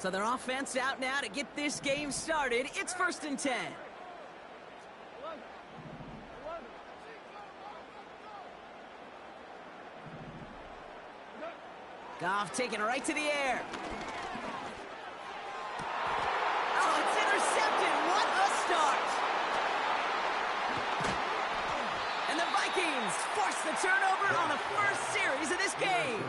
So their offense out now to get this game started. It's 1st and 10. Goff taking it right to the air. Oh, it's intercepted. What a start. And the Vikings force the turnover on the first series of this game.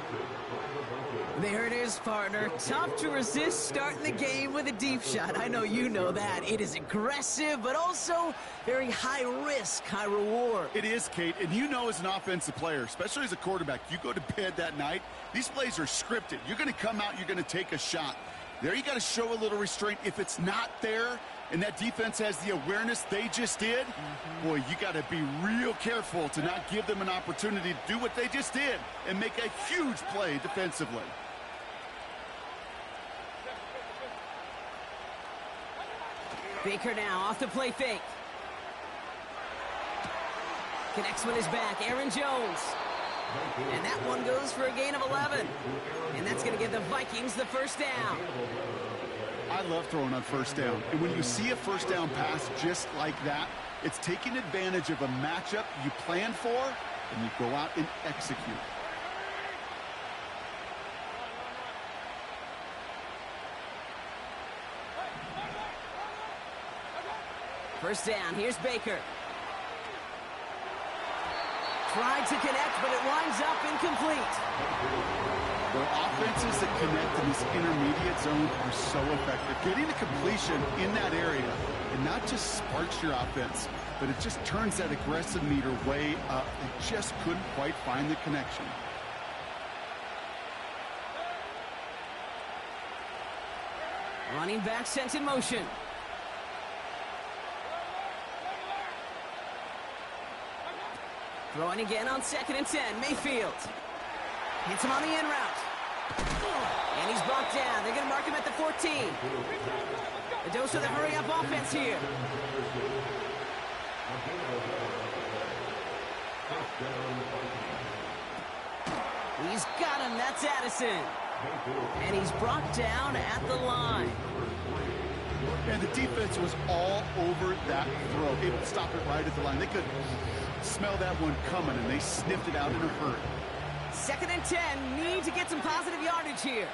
There it is, partner. Tough to resist starting the game with a deep shot. I know you know that. It is aggressive, but also very high risk, high reward. It is, Kate, and you know as an offensive player, especially as a quarterback, you go to bed that night, these plays are scripted. You're going to come out, you're going to take a shot. There you got to show a little restraint. If it's not there, and that defense has the awareness they just did, boy, you got to be real careful to not give them an opportunity to do what they just did and make a huge play defensively. Baker now off the play fake. Connects with his back, Aaron Jones. And that one goes for a gain of 11. And that's going to give the Vikings the first down. I love throwing on first down. And when you see a first down pass just like that, it's taking advantage of a matchup you planned for, and you go out and execute. First down, here's Baker. Tried to connect, but it winds up incomplete. The offenses that connect in this intermediate zone are so effective. Getting a completion in that area, and not just sparks your offense, but it just turns that aggressive meter way up. They just couldn't quite find the connection. Running back sent in motion. Throwing again on 2nd and 10. Mayfield hits him on the in route. And he's brought down. They're going to mark him at the 14. A dose of the hurry-up offense here. He's got him. That's Addison. And he's brought down at the line. And the defense was all over that throw. Able to stop it right at the line. They could smell that one coming, and they sniffed it out in a hurry. 2nd and 10. Need to get some positive yardage here.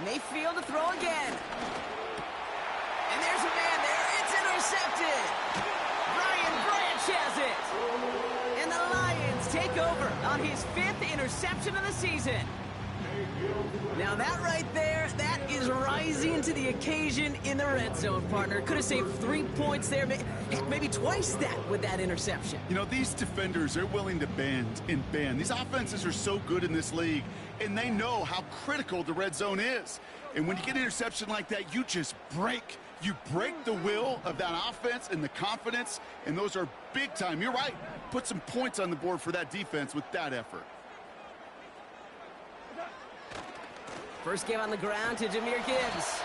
Mayfield to throw again. And there's a man there. It's intercepted. Brian Branch has it. And the Lions take over on his 5th interception of the season. Now that right there, that is rising to the occasion in the red zone, partner. Could have saved 3 points there, maybe twice that with that interception. You know, these defenders, they're willing to bend and bend. These offenses are so good in this league, and they know how critical the red zone is. And when you get an interception like that, you just break. You break the will of that offense and the confidence, and those are big time. You're right. Put some points on the board for that defense with that effort. First give on the ground to Jahmyr Gibbs.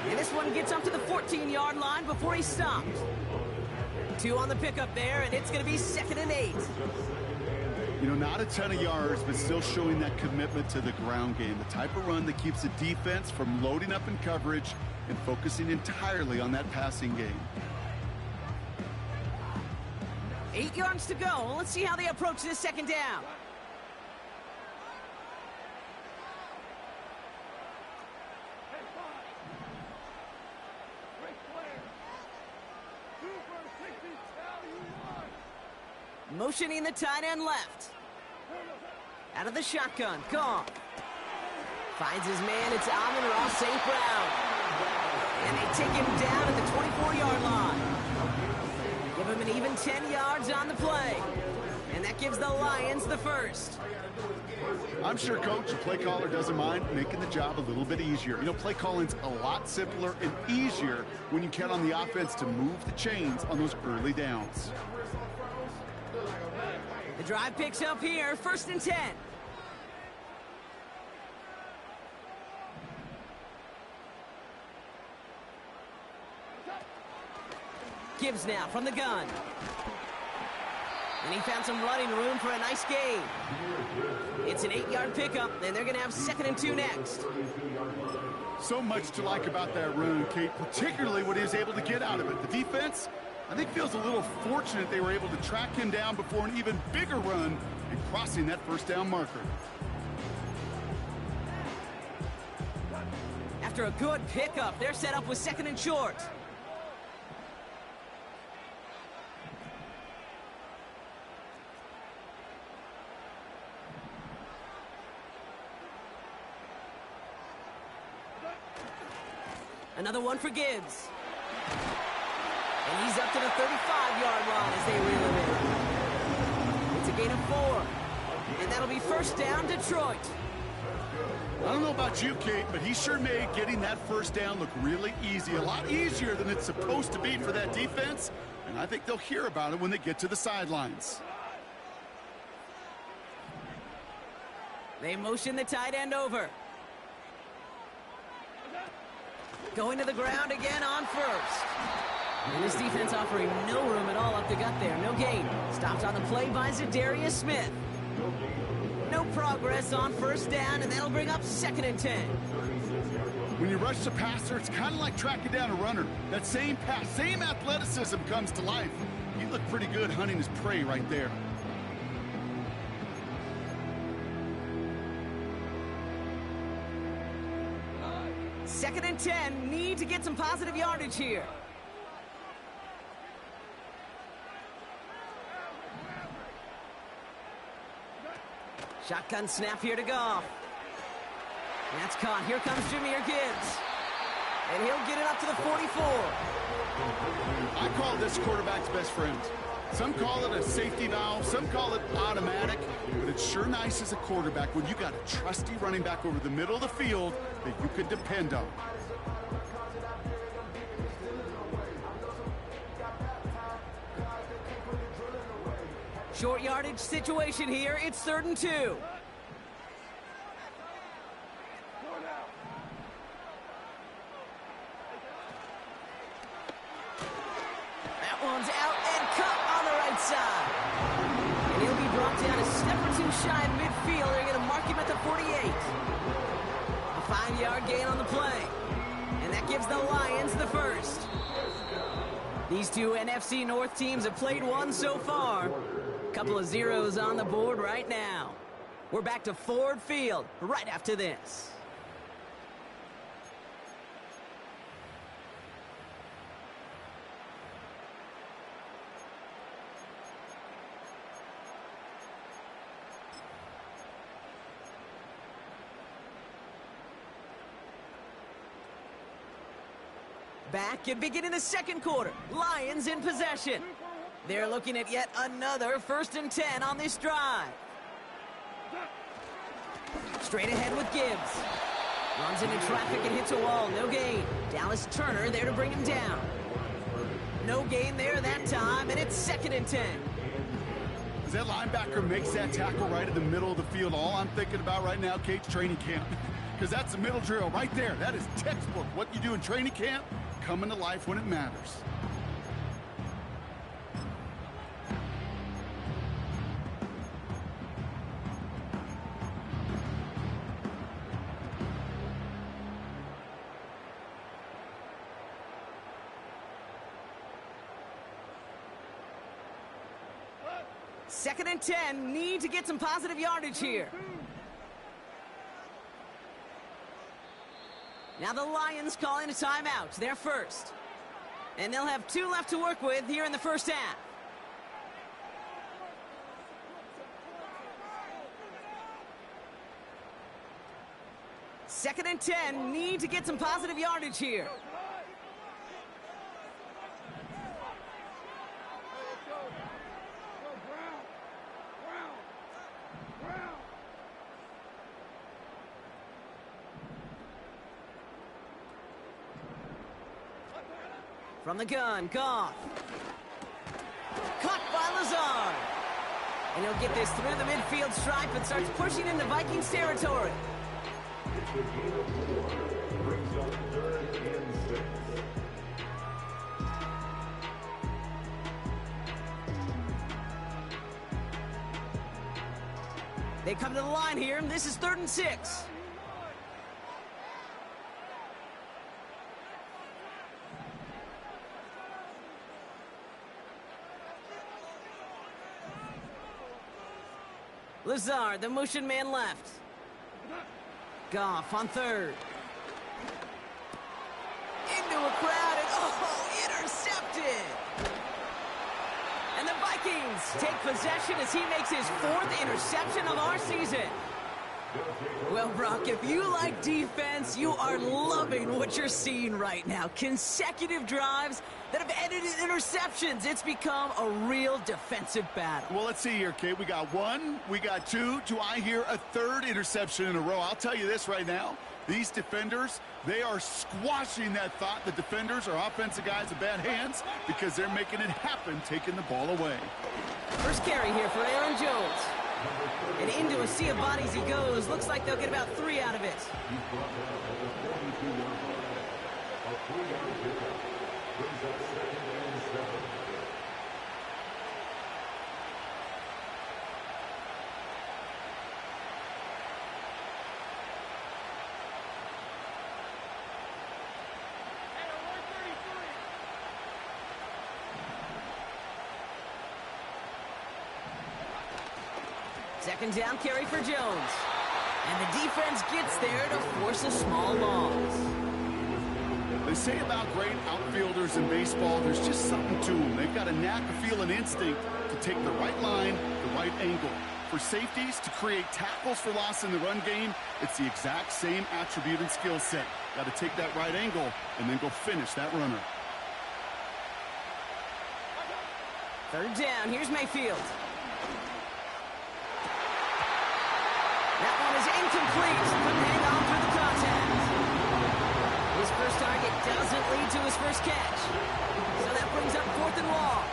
And this one gets up to the 14-yard line before he stopped. 2 on the pickup there, and it's going to be 2nd and 8. You know, not a ton of yards, but still showing that commitment to the ground game. The type of run that keeps the defense from loading up in coverage and focusing entirely on that passing game. 8 yards to go. Let's see how they approach this 2nd down. Motioning the tight end left. Out of the shotgun, Goff. Finds his man, it's Amon-Ra St. Brown. And they take him down at the 24-yard line. Give him an even 10 yards on the play. And that gives the Lions the first. I'm sure, Coach, the play caller doesn't mind making the job a little bit easier. You know, play calling's a lot simpler and easier when you count on the offense to move the chains on those early downs. The drive picks up here, 1st and 10. Gibbs now from the gun. And he found some running room for a nice gain. It's an 8-yard pickup, and they're going to have 2nd and 2 next. So much to like about that run, Kate, particularly what he was able to get out of it. The defense, I think, feels a little fortunate they were able to track him down before an even bigger run and crossing that first down marker. After a good pickup, they're set up with 2nd and short. Another one for Gibbs. And he's up to the 35-yard line as they reel him in. It's a gain of 4. And that'll be first down, Detroit. I don't know about you, Kate, but he sure made getting that first down look really easy. A lot easier than it's supposed to be for that defense. And I think they'll hear about it when they get to the sidelines. They motion the tight end over. Going to the ground again on first. And this defense offering no room at all up the gut there. No gain. Stopped on the play by Zadarius Smith. No progress on first down, and that'll bring up 2nd and 10. When you rush the passer, it's kind of like tracking down a runner. That same pass, same athleticism comes to life. He looked pretty good hunting his prey right there. Second and 10, need to get some positive yardage here. Shotgun snap here to Goff. That's caught. Here comes Jahmyr Gibbs. And he'll get it up to the 44. I call this quarterback's best friend. Some call it a safety valve, some call it automatic, but it's sure nice as a quarterback when you got a trusty running back over the middle of the field that you could depend on. Short yardage situation here. It's 3rd and 2. That one's out and cut on the right side. And he'll be brought down a step or 2 shy of midfield. They're going to mark him at the 48. A 5-yard gain on the play. And that gives the Lions the first. These two NFC North teams have played one so far. Couple of zeros on the board right now. We're back to Ford Field right after this. Back and beginning the second quarter. Lions in possession. They're looking at yet another 1st and 10 on this drive. Straight ahead with Gibbs. Runs into traffic and hits a wall. No gain. Dallas Turner there to bring him down. No gain there that time, and it's 2nd and 10. As that linebacker makes that tackle right in the middle of the field, all I'm thinking about right now, Kate's training camp. Because that's the middle drill right there. That is textbook. What you do in training camp, coming to life when it matters. Second and 10, need to get some positive yardage here. Now the Lions calling a timeout. They're first. And they'll have 2 left to work with here in the first half. Second and 10, need to get some positive yardage here. From the gun, Goff. Caught by Lazard. And he'll get this through the midfield stripe and starts pushing into Vikings territory. They come to the line here, and this is 3rd and 6. Lazard, the motion man left. Goff on 3rd. Into a crowd, and intercepted! And the Vikings take possession as he makes his 4th interception of our season. Well, Brock, if you like defense, you are loving what you're seeing right now. Consecutive drives that have ended in interceptions. It's become a real defensive battle. Well, let's see here, Kate. We got 1, we got 2. Do I hear a 3rd interception in a row? I'll tell you this right now. These defenders, they are squashing that thought. The defenders are offensive guys in bad hands because they're making it happen, taking the ball away. First carry here for Aaron Jones. And into a sea of bodies he goes. Looks like they'll get about 3 out of it. Second down carry for Jones. And the defense gets there to force a small loss. They say about great outfielders in baseball, there's just something to them. They've got a knack, a feel, an instinct to take the right line, the right angle. For safeties, to create tackles for loss in the run game, it's the exact same attribute and skill set. Got to take that right angle and then go finish that runner. 3rd down, here's Mayfield. That one is incomplete. Couldn't hang on through the contact. His first target doesn't lead to his first catch. So that brings up 4th and long.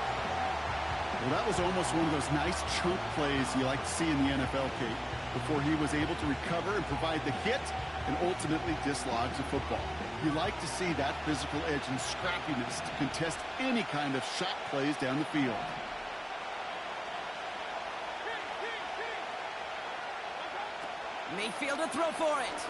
Well, that was almost one of those nice chunk plays you like to see in the NFL, Kate, before he was able to recover and provide the hit and ultimately dislodge the football. You like to see that physical edge and scrappiness to contest any kind of shot plays down the field. Mayfield to throw for it.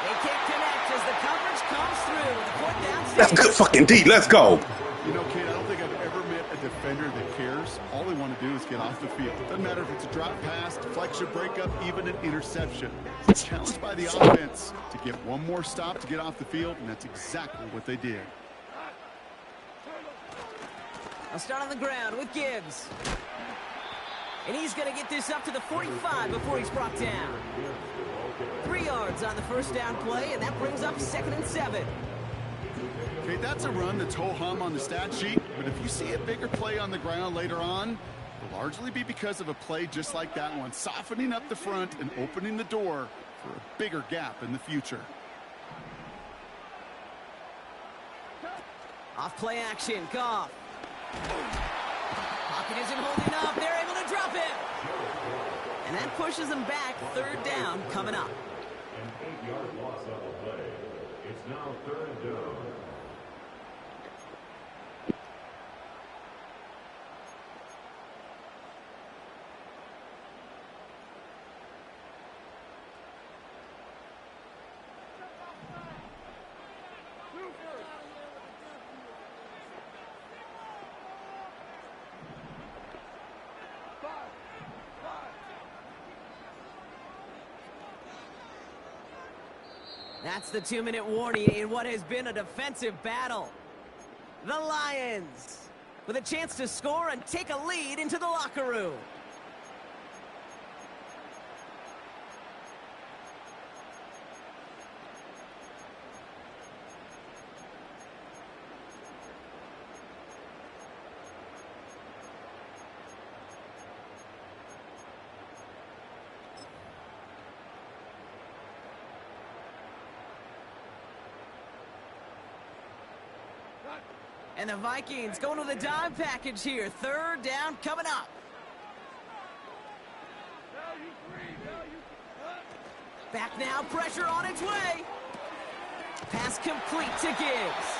They can't connect as the coverage comes through. The 4th down. That's good fucking D. Let's go. You know, Kate, I don't think I've ever met a defender that cares. All they want to do is get off the field. Doesn't matter if it's a drop pass, deflection, breakup, even an interception. Challenged by the offense to get one more stop to get off the field, and that's exactly what they did. I'll start on the ground with Gibbs. And he's going to get this up to the 45 before he's brought down. 3 yards on the first down play, and that brings up 2nd and 7. Okay, that's a run that's ho-hum on the stat sheet, but if you see a bigger play on the ground later on, it'll largely be because of a play just like that one, softening up the front and opening the door for a bigger gap in the future. Off play action, Goff. Pocket isn't holding up. They're able to drop him. And that pushes them back. 3rd down coming up. An 8-yard loss on the play. It's now 3rd down. That's the 2-minute warning in what has been a defensive battle. The Lions with a chance to score and take a lead into the locker room. And the Vikings going to the dime package here. 3rd down coming up. Back now, pressure on its way. Pass complete to Gibbs.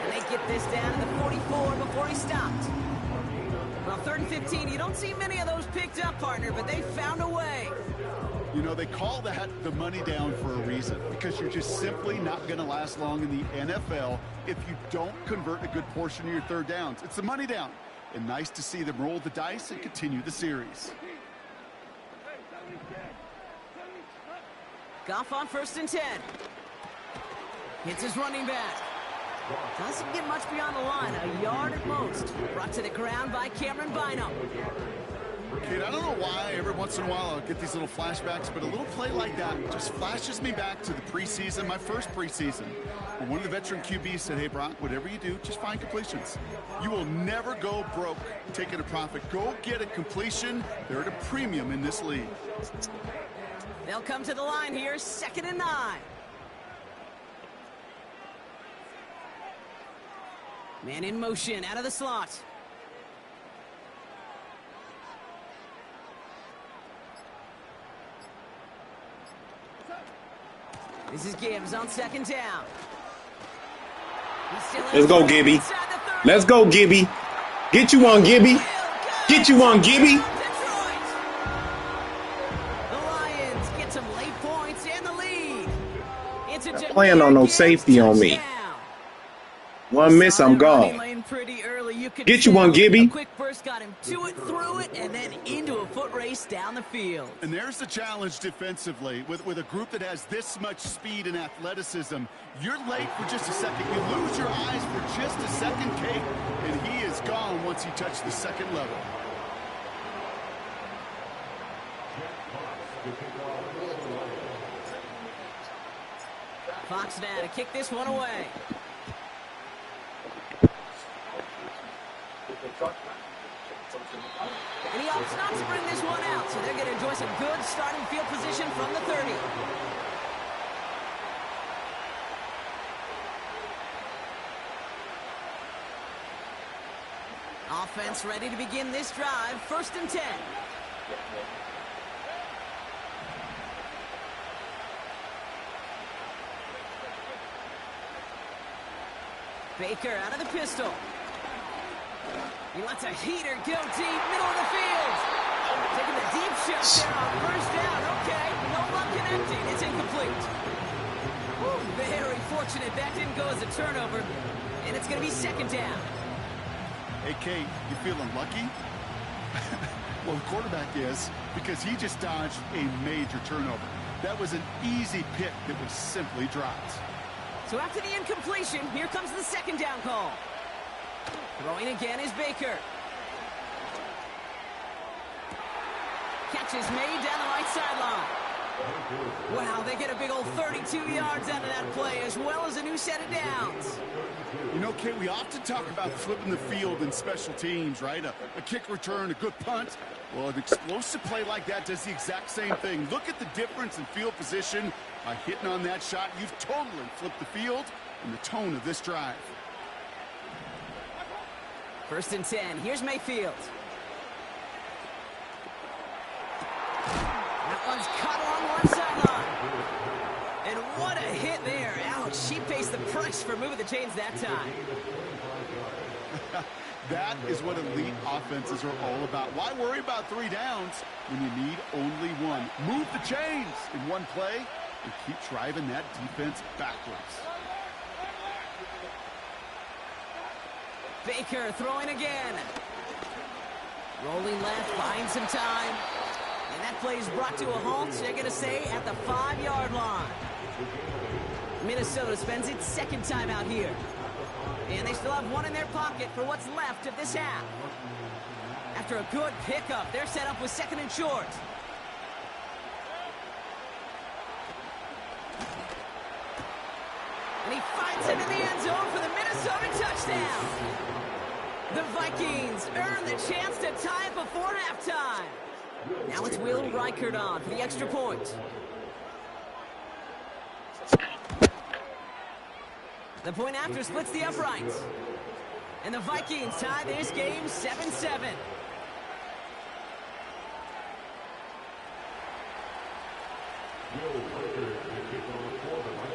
And they get this down to the 44 before he stopped. Well, 3rd and 15, you don't see many of those picked up, partner, but they found a way. You know, they call that the money down for a reason, because you're just simply not going to last long in the NFL if you don't convert a good portion of your 3rd downs. It's the money down. And nice to see them roll the dice and continue the series. Goff on 1st and 10. Hits his running back. Doesn't get much beyond the line, a yard at most. Brought to the ground by Cameron Bynum. Kid, I don't know why every once in a while I'll get these little flashbacks, but a little play like that just flashes me back to the preseason, my first preseason. When one of the veteran QBs said, hey, Brock, whatever you do, just find completions. You will never go broke taking a profit. Go get a completion. They're at a premium in this league. They'll come to the line here, 2nd and 9. Man in motion, out of the slot. This is Gibbs on 2nd down. Let's go, Gibby. Let's go, Gibby. Get you one, Gibby. Get you one, Gibby. The Lions get some late points and the lead. It's a Playing on no safety on me. One miss, I'm gone. Get you one, Gibby. A quick burst got him to it, through it, and then into a foot race down the field. And there's the challenge defensively. With a group that has this much speed and athleticism, you're late for just a second. You lose your eyes for just a second, Kate, and he is gone once you touch the 2nd level. Fox now to kick this one away. And he opts not to bring this one out, so they're going to enjoy some good starting field position from the 30. Offense ready to begin this drive, 1st and 10. Baker out of the pistol. He lets a heater go deep, middle of the field. Taking the deep shot there on 1st down. Okay, no luck connecting. It's incomplete. Woo, very fortunate that didn't go as a turnover. And it's going to be 2nd down. Hey, Kate, you feeling lucky? Well, the quarterback is, because he just dodged a major turnover. That was an easy pick that was simply dropped. So after the incompletion, here comes the 2nd down call. Throwing again is Baker. Catch is made down the right sideline. Wow, they get a big old 32 yards out of that play, as well as a new set of downs. You know, Kate, we often talk about flipping the field in special teams, right? A kick return, a good punt. Well, an explosive play like that does the exact same thing. Look at the difference in field position. By hitting on that shot, you've totally flipped the field and the tone of this drive. 1st and 10. Here's Mayfield. That one's caught along one sideline. And what a hit there. Ouch, she pays the price for moving the chains that time. That is what elite offenses are all about. Why worry about 3 downs when you need only one? Move the chains in one play and keep driving that defense backwards. Baker throwing again. Rolling left, buying some time. And that play is brought to a halt, they're going to say, at the 5-yard line. Minnesota spends its 2nd time out here. And they still have one in their pocket for what's left of this half. After a good pickup, they're set up with 2nd and short. And he finds it in the end zone for the Minnesota touchdown. The Vikings earn the chance to tie it before halftime. Now it's Will Reichert on for the extra point. The point after splits the uprights. And the Vikings tie this game 7-7.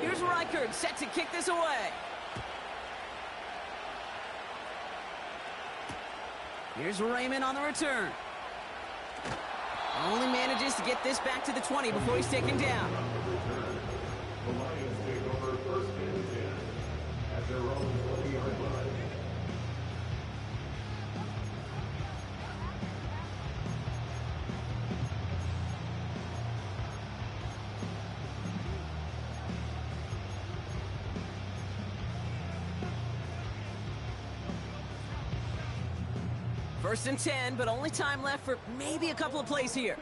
Here's Reichert set to kick this away. Here's Raymond on the return. Only manages to get this back to the 20 before he's taken down. The Lions take over first and 10 at their own 20-yard line. First and 10, but only time left for maybe a couple of plays here.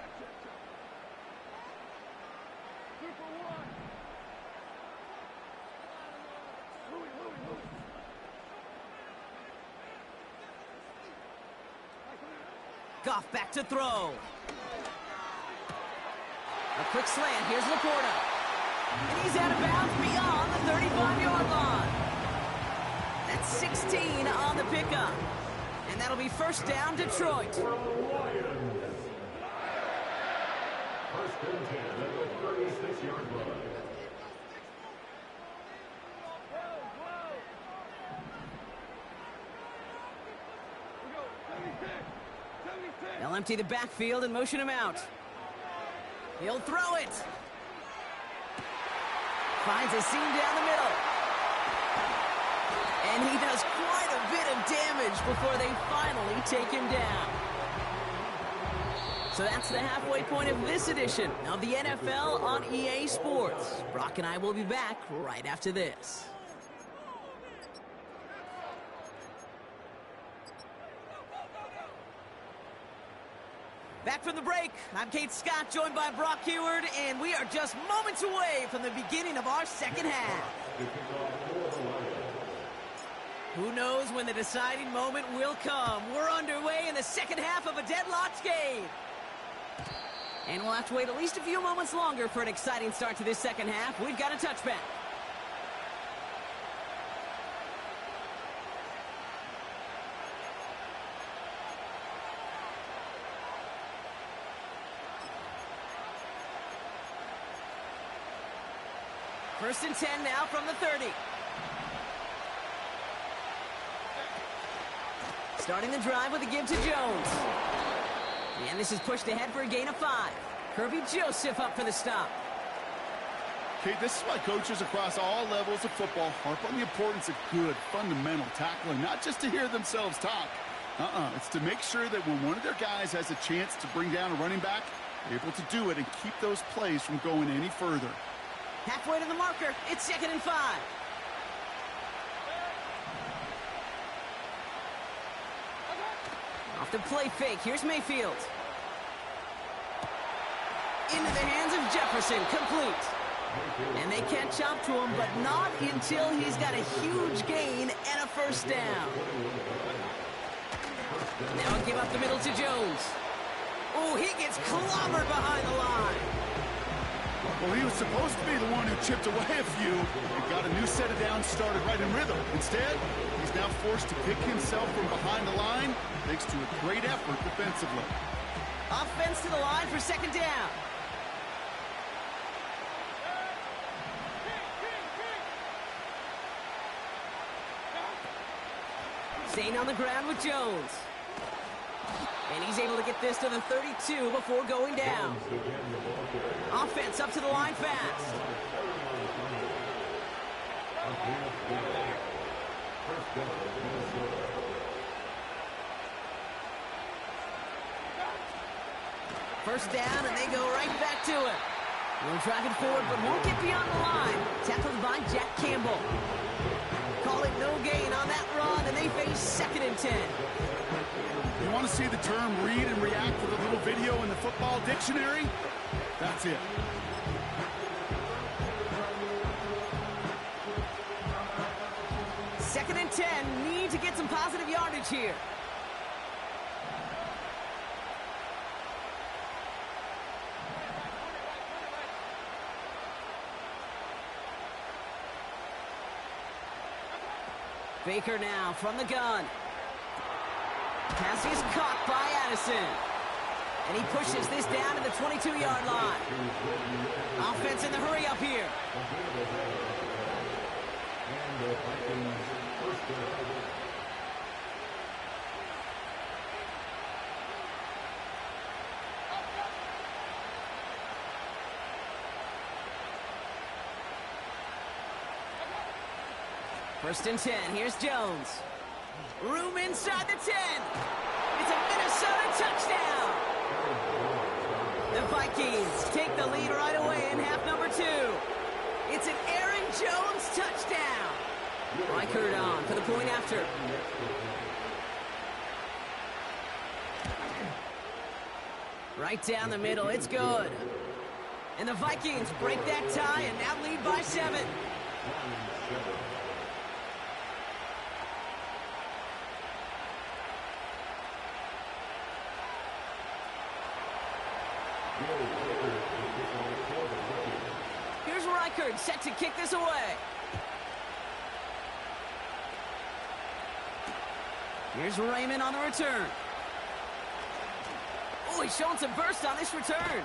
Goff back to throw. A quick slant. Here's Laporta. And he's out of bounds beyond the 35-yard line. That's 16 on the pickup. And that'll be first down, Detroit. First and 10 at the 36-yard line. They'll empty the backfield and motion him out. He'll throw it. Finds a seam down the middle. And he does quite a bit of damage before they finally take him down. So that's the halfway point of this edition of the NFL on EA Sports. Brock and I will be back right after this. Back from the break, I'm Kate Scott, joined by Brock Heward, and we are just moments away from the beginning of our second half. Who knows when the deciding moment will come? We're underway in the second half of a deadlocked game. And we'll have to wait at least a few moments longer for an exciting start to this second half. We've got a touchback. First and 10 now from the 30. Starting the drive with a give to Jones. And this is pushed ahead for a gain of 5. Kirby Joseph up for the stop. Okay, this is why coaches across all levels of football harp on the importance of good, fundamental tackling, not just to hear themselves talk. It's to make sure that when one of their guys has a chance to bring down a running back, they're able to do it and keep those plays from going any further. Halfway to the marker, it's 2nd and 5. Off the play fake, here's Mayfield. Into the hands of Jefferson, complete. And they catch up to him, but not until he's got a huge gain and a first down. Now give up the middle to Jones. Oh, he gets clobbered behind the line. Well, he was supposed to be the one who chipped away a few and got a new set of downs started right in rhythm. Instead, he's now forced to pick himself from behind the line thanks to a great effort defensively. Offense to the line for 2nd down. Staying on the ground with Jones. And he's able to get this to the 32 before going down. Offense up to the line fast. First down, and they go right back to it. We'll drive it forward, but won't get beyond the line. Tackled by Jack Campbell. Call it no gain on that run, and they face 2nd and 10. You want to see the term read and react with a little video in the football dictionary? That's it. Second and 10, need to get some positive yardage here. Baker now from the gun. Pass is caught by Addison. And he pushes this down to the 22-yard line. Offense in the hurry up here. First and 10. Here's Jones. Room inside the 10. It's a Minnesota touchdown. The Vikings take the lead right away in half number 2. It's an Aaron Jones touchdown. Reichert on for the point after. Right down the middle. It's good. And the Vikings break that tie and now lead by 7. Here's Reichert set to kick this away. Here's Raymond on the return. Oh, he's showing some burst on this return.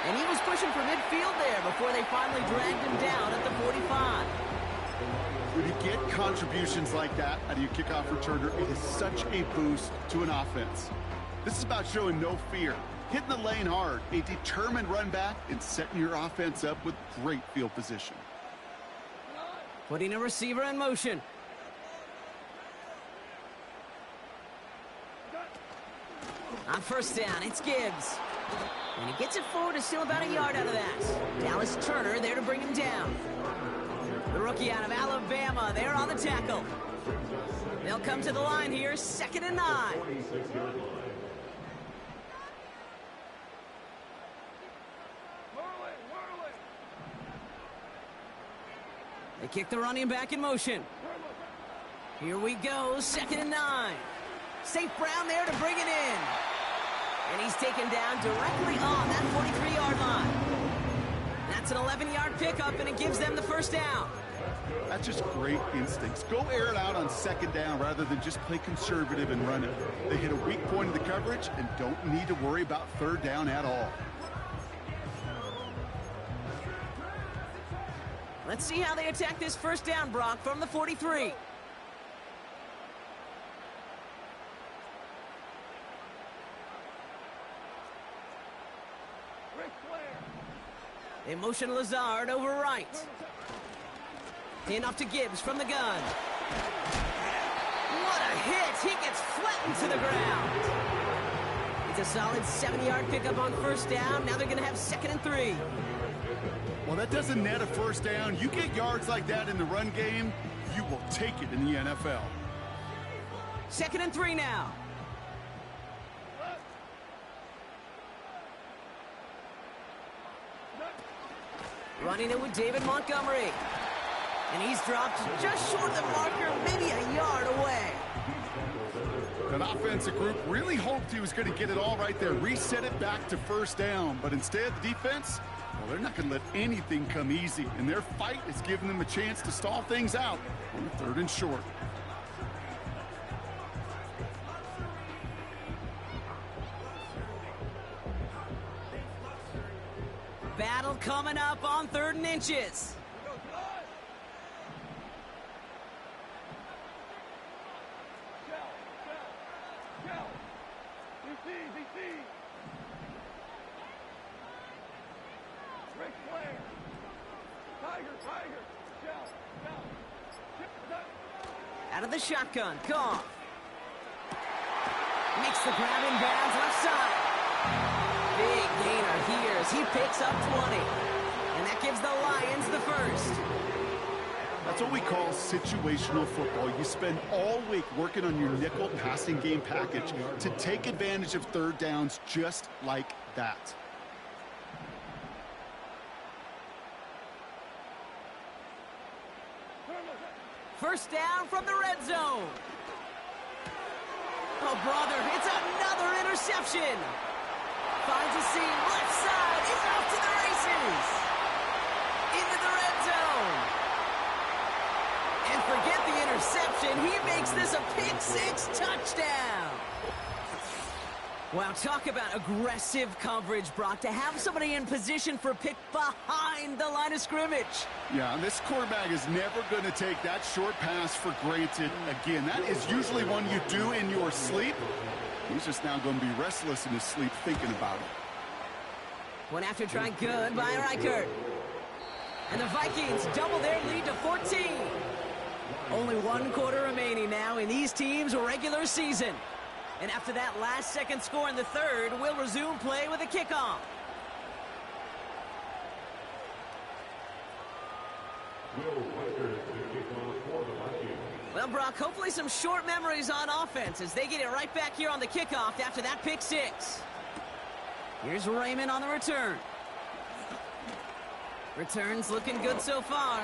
And he was pushing for midfield there before they finally dragged him down at the 45. When you get contributions like that out of your kickoff returner, it is such a boost to an offense. This is about showing no fear, hitting the lane hard, a determined run back, and setting your offense up with great field position. Putting a receiver in motion. On first down, it's Gibbs. And he gets it forward to still about a yard out of that. Dallas Turner there to bring him down. The rookie out of Alabama there on the tackle. They'll come to the line here, 2nd and 9. They kick the running back in motion. Here we go, 2nd and 9. St. Brown there to bring it in. And he's taken down directly on that 43-yard line. That's an 11-yard pickup, and it gives them the first down. That's just great instincts. Go air it out on 2nd down rather than just play conservative and run it. They hit a weak point in the coverage and don't need to worry about 3rd down at all. Let's see how they attack this first down, Brock, from the 43. They motion Lazard over right. In off to Gibbs from the gun. What a hit! He gets flattened to the ground. It's a solid 7-yard pickup on first down. Now they're going to have 2nd and 3. Well, that doesn't net a first down. You get yards like that in the run game, you will take it in the NFL. 2nd and 3 now. Running it with David Montgomery. And he's dropped just short of the marker, maybe a yard away. That offensive group really hoped he was going to get it all right there, reset it back to first down. But instead, the defense, well, they're not going to let anything come easy. And their fight is giving them a chance to stall things out on 3rd and short. Battle coming up on 3rd and inches. Out of the shotgun, Goff. Makes the grab in bounds left side. Big gainer here as he picks up 20. And that gives the Lions the first. That's what we call situational football. You spend all week working on your nickel passing game package to take advantage of 3rd downs just like that. First down from the red zone. Oh, brother, it's another interception. Finds a seam, left side, he's off to the races. Into the red zone. And forget the interception, he makes this a pick-6 touchdown. Wow, talk about aggressive coverage, Brock, to have somebody in position for a pick behind the line of scrimmage. Yeah, and this quarterback is never going to take that short pass for granted again. That is usually one you do in your sleep. He's just now going to be restless in his sleep thinking about it. One after try, good by Reichert. And the Vikings double their lead to 14. Only one quarter remaining now in these teams' regular season. And after that last-second score in the third, we'll resume play with a kickoff. Well, Brock, hopefully some short memories on offense as they get it right back here on the kickoff after that pick six. Here's Raymond on the return. Return's looking good so far.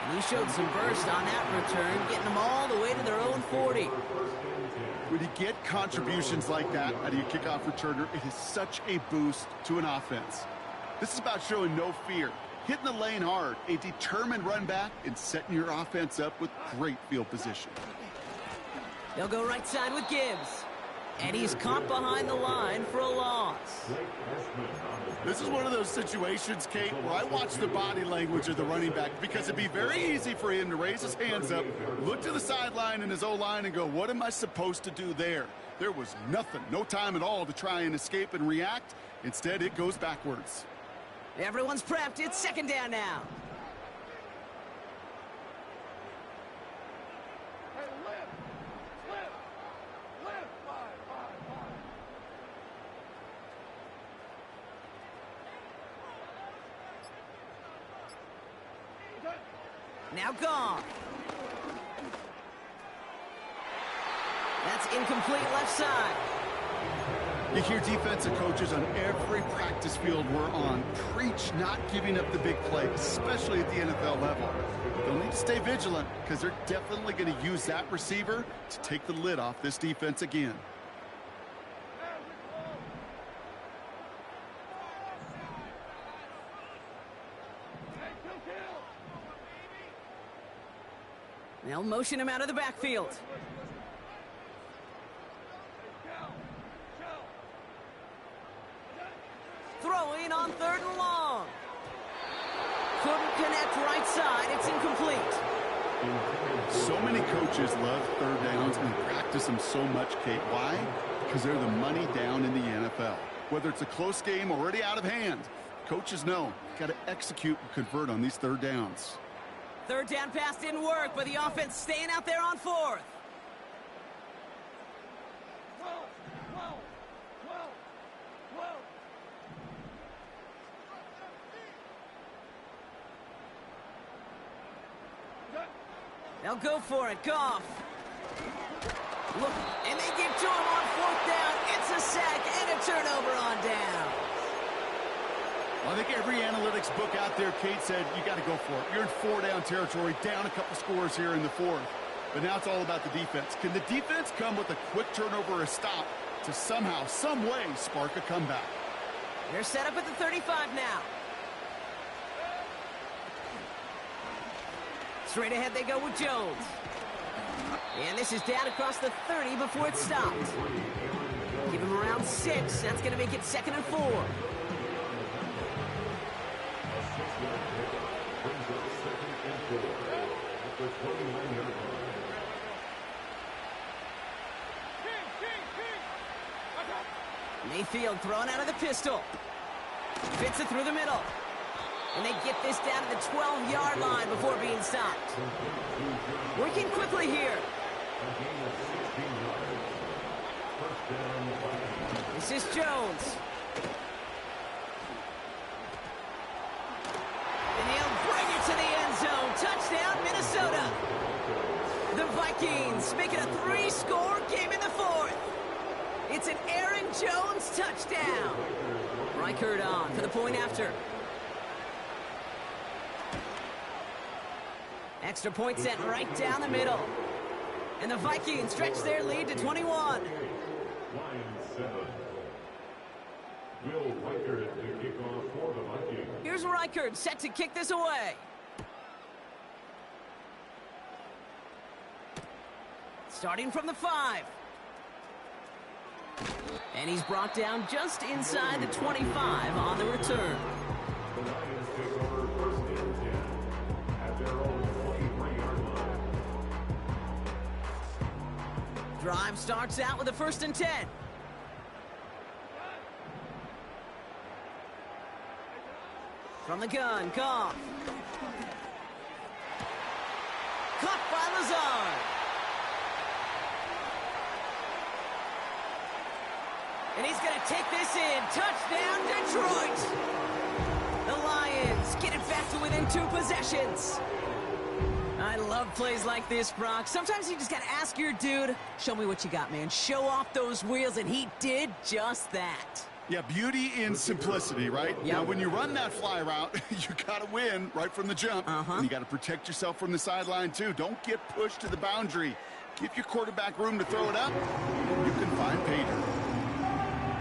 And he showed some burst on that return, getting them all the way to their own 40. When you get contributions like that out of your kickoff returner, it is such a boost to an offense. This is about showing no fear, hitting the lane hard, a determined run back, and setting your offense up with great field position. They'll go right side with Gibbs. And he's caught behind the line for a loss. This is one of those situations, Kate, where I watch the body language of the running back because it'd be very easy for him to raise his hands up, look to the sideline in his O-line and go, what am I supposed to do there? There was nothing, no time at all to try and escape and react. Instead, it goes backwards. Everyone's prepped. It's second down now. Now gone. That's incomplete left side. You hear defensive coaches on every practice field we're on preach not giving up the big play, especially at the NFL level. They'll need to stay vigilant because they're definitely going to use that receiver to take the lid off this defense again. They'll motion him out of the backfield. Throwing on third and long. Couldn't connect right side. It's incomplete. So many coaches love third downs and practice them so much, Kate. Why? Because they're the money down in the NFL. Whether it's a close game already out of hand, coaches know got to execute and convert on these third downs. Third down pass didn't work, but the offense staying out there on fourth. They'll go for it. Goff. Look, and they get to him on fourth down. It's a sack and a turnover on down. Well, I think every analytics book out there, Kate, said you got to go for it. You're in four-down territory, down a couple scores here in the fourth. But now it's all about the defense. Can the defense come with a quick turnover or a stop to somehow, some way, spark a comeback? They're set up at the 35 now. Straight ahead they go with Jones. And this is down across the 30 before it stopped. Give him around 6. That's going to make it 2nd and 4. Mayfield thrown out of the pistol. Fits it through the middle. And they get this down to the 12-yard line before being stopped. Working quickly here. This is Jones. And he'll bring it to the end zone. Touchdown, Minnesota. The Vikings make it a 3-score game in the fourth. It's an Aaron Jones touchdown. Reichert on for the point after. Extra point set right down the middle. And the Vikings stretch their lead to 21. Lions 7. Will Reichert to kick off for the Vikings. Here's Reichert set to kick this away. Starting from the 5. And he's brought down just inside the 25 on the return. The Lions take over 1st and 10 at their own 23-yard line. Drive starts out with a 1st and 10. From the gun, Goff. caught by Lazard. And he's going to take this in. Touchdown, Detroit. The Lions get it back to within 2 possessions. I love plays like this, Brock. Sometimes you just got to ask your dude, show me what you got, man. Show off those wheels, and he did just that. Yeah, beauty in simplicity, right? Yep. Now, when you run that fly route, you got to win right from the jump. And you got to protect yourself from the sideline, too. Don't get pushed to the boundary. Give your quarterback room to throw it up. You can find pay dirt.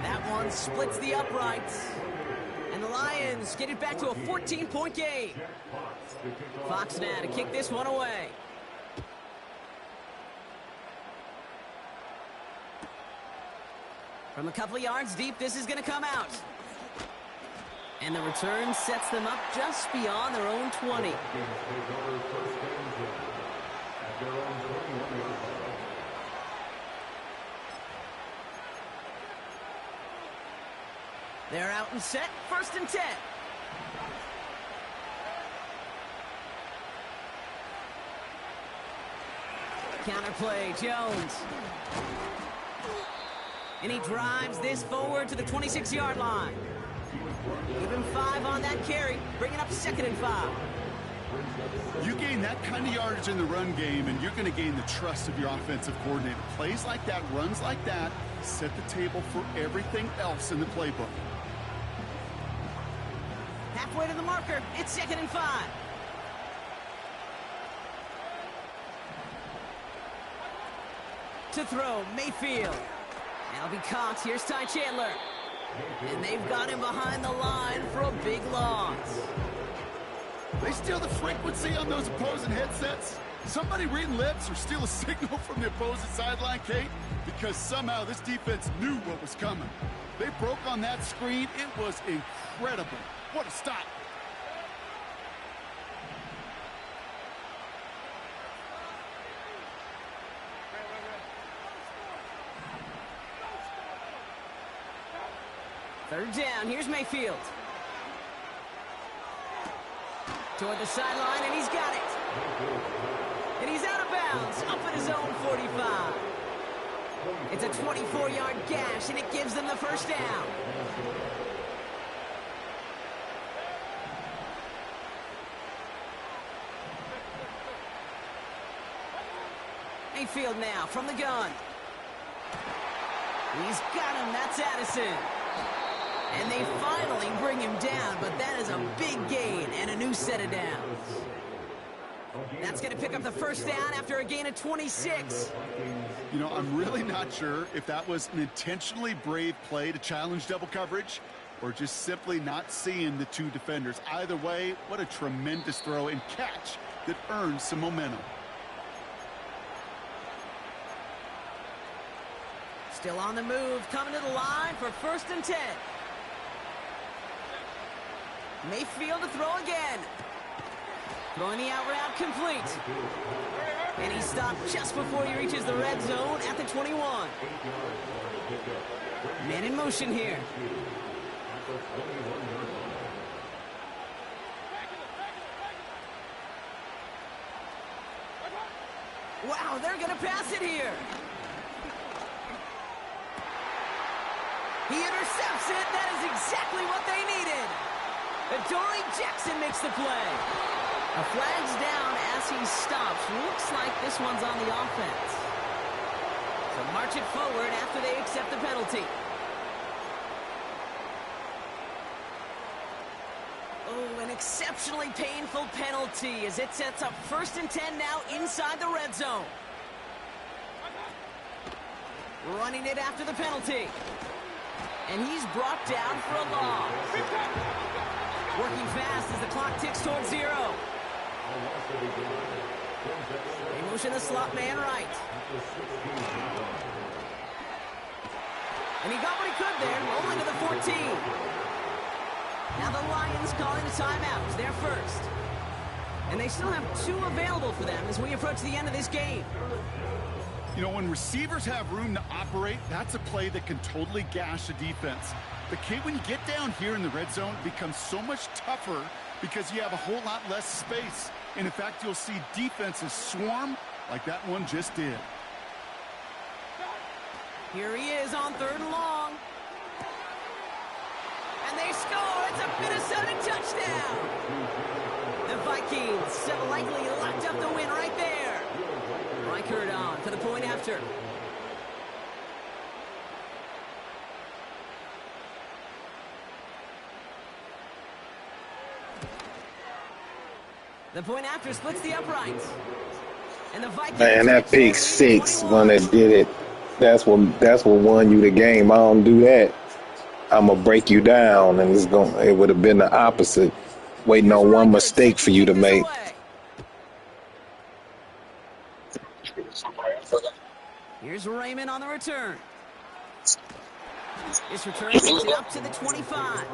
That one splits the uprights. And the Lions get it back to a 14-point game. Fox now to kick this one away. From a couple of yards deep, this is going to come out. And the return sets them up just beyond their own 20. They're out and set, 1st and 10. Counterplay, Jones. And he drives this forward to the 26-yard line. Give him 5 on that carry, bringing up 2nd and 5. You gain that kind of yardage in the run game, and you're going to gain the trust of your offensive coordinator. Plays like that, runs like that, set the table for everything else in the playbook. Halfway to the marker, it's 2nd and 5. To throw, Mayfield. That'll be caught. Here's Ty Chandler. And they've got him behind the line for a big loss. They steal the frequency on those opposing headsets. Somebody reading lips or steal a signal from the opposing sideline, Kate, because somehow this defense knew what was coming. They broke on that screen. It was incredible. What a stop. Third down, here's Mayfield. Toward the sideline, and he's got it. And he's out of bounds, up at his own 45. It's a 24-yard gash, and it gives them the 1st down. Mayfield now from the gun. He's got him, that's Addison. And they finally bring him down, but that is a big gain and a new set of downs. That's going to pick up the 1st down after a gain of 26. You know, I'm really not sure if that was an intentionally brave play to challenge double coverage or just simply not seeing the 2 defenders. Either way, what a tremendous throw and catch that earns some momentum. Still on the move, coming to the line for 1st and 10. Mayfield to throw again. Throwing the out route complete. And he stopped just before he reaches the red zone at the 21. Man in motion here. Wow, they're going to pass it here. He intercepts it. That is exactly what they needed. Adoree Jackson makes the play. A flag's down as he stops. Looks like this one's on the offense. So march it forward after they accept the penalty. Oh, an exceptionally painful penalty as it sets up 1st and 10 now inside the red zone. Running it after the penalty. And he's brought down for a loss. Working fast as the clock ticks towards 0. They motion the slot man right. And he got what he could there, rolling to the 14. Now the Lions calling a timeout. They're first. And they still have 2 available for them as we approach the end of this game. You know, when receivers have room to operate, that's a play that can totally gash a defense. But, Kate, when you get down here in the red zone, it becomes so much tougher because you have a whole lot less space. And in fact, you'll see defenses swarm like that one just did. Here he is on 3rd and long. And they score. It's a Minnesota touchdown. The Vikings have likely locked up the win right there. Reichert on for the point after. The point after splits the uprights. And the Vikings, man, that pick six when they did it, that's what won you the game. I don't do that. I'm gonna break you down, and it would have been the opposite, waiting on one mistake for you to make. Here's Raymond on the return. This return takes it up to the 25.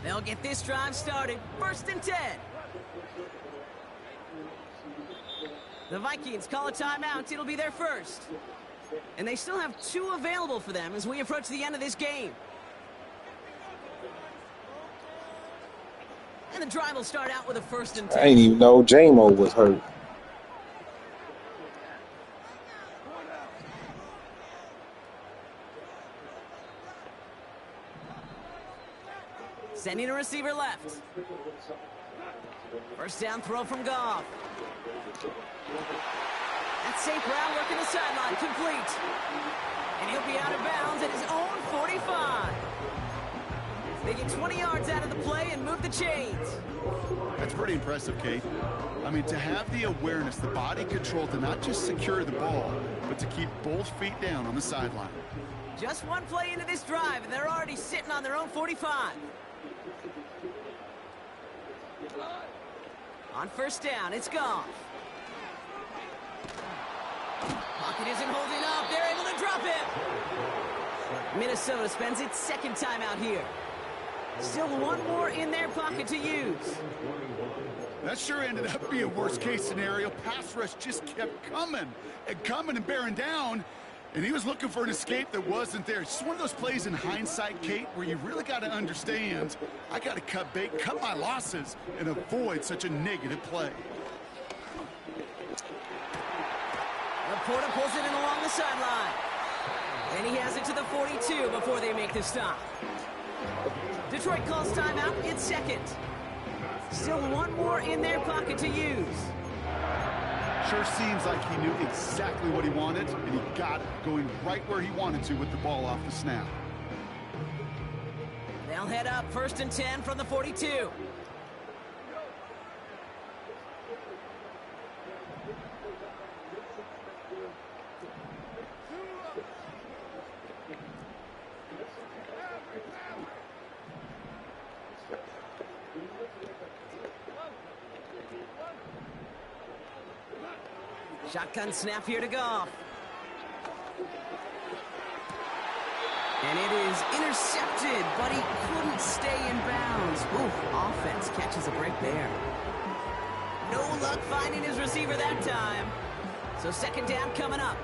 They'll get this drive started. 1st and 10. The Vikings call a timeout. It'll be their first. And they still have 2 available for them as we approach the end of this game. And the drive will start out with a 1st and 10. I didn't even know J-Mo was hurt. Sending a receiver left. 1st down throw from Goff. That's St. Brown working the sideline, complete. And he'll be out of bounds at his own 45. They get 20 yards out of the play and move the chains. That's pretty impressive, Kate. I mean, to have the awareness, the body control to not just secure the ball, but to keep both feet down on the sideline. Just one play into this drive, and they're already sitting on their own 45. On 1st down, it's Goff. Pocket isn't holding up. They're able to drop it. Minnesota spends its 2nd time out here. Still one more in their pocket to use. That sure ended up being a worst-case scenario. Pass rush just kept coming and bearing down. And he was looking for an escape that wasn't there. It's just one of those plays in hindsight, Kate, where you really got to understand, I got to cut bait, cut my losses, and avoid such a negative play. Laporta pulls it in along the sideline. And he has it to the 42 before they make the stop. Detroit calls timeout. It's 2nd. Still one more in their pocket to use. Sure seems like he knew exactly what he wanted, and he got it, going right where he wanted to with the ball off the snap. They'll head up 1st and 10 from the 42. Shotgun snap here to Goff. And it is intercepted, but he couldn't stay in bounds. Oof, offense catches a break there. No luck finding his receiver that time. So 2nd down coming up.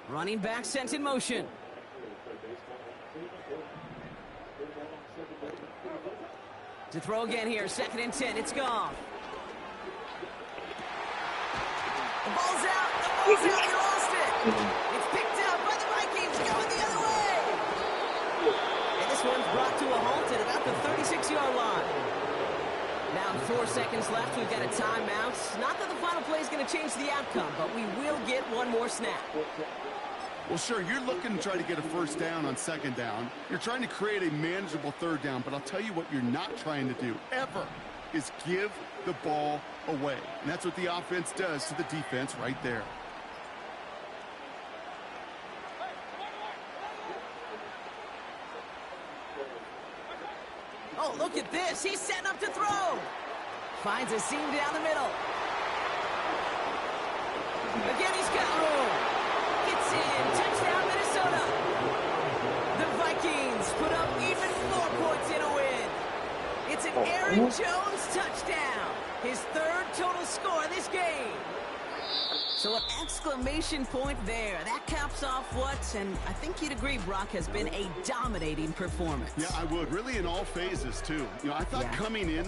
Running back sent in motion. To throw again here, 2nd and 10, it's Goff. The ball's out, he lost it. It's picked up by the Vikings, going the other way. And this one's brought to a halt at about the 36-yard line. Now 4 seconds left, we've got a timeout. Not that the final play is going to change the outcome, but we will get one more snap. Well, sure, you're looking to try to get a 1st down on 2nd down. You're trying to create a manageable 3rd down, but I'll tell you what you're not trying to do, ever, is give the ball away. And that's what the offense does to the defense right there. Oh, look at this. He's setting up to throw. Finds a seam down the middle. Again, he's got room. Gets in. Touchdown, Minnesota. The Vikings put up even more points in a win. It's an Aaron Jones touchdown. His third total score this game. So an exclamation point there. That caps off what, and I think you'd agree, Brock, has been a dominating performance. Yeah, I would. Really in all phases, too. I thought coming in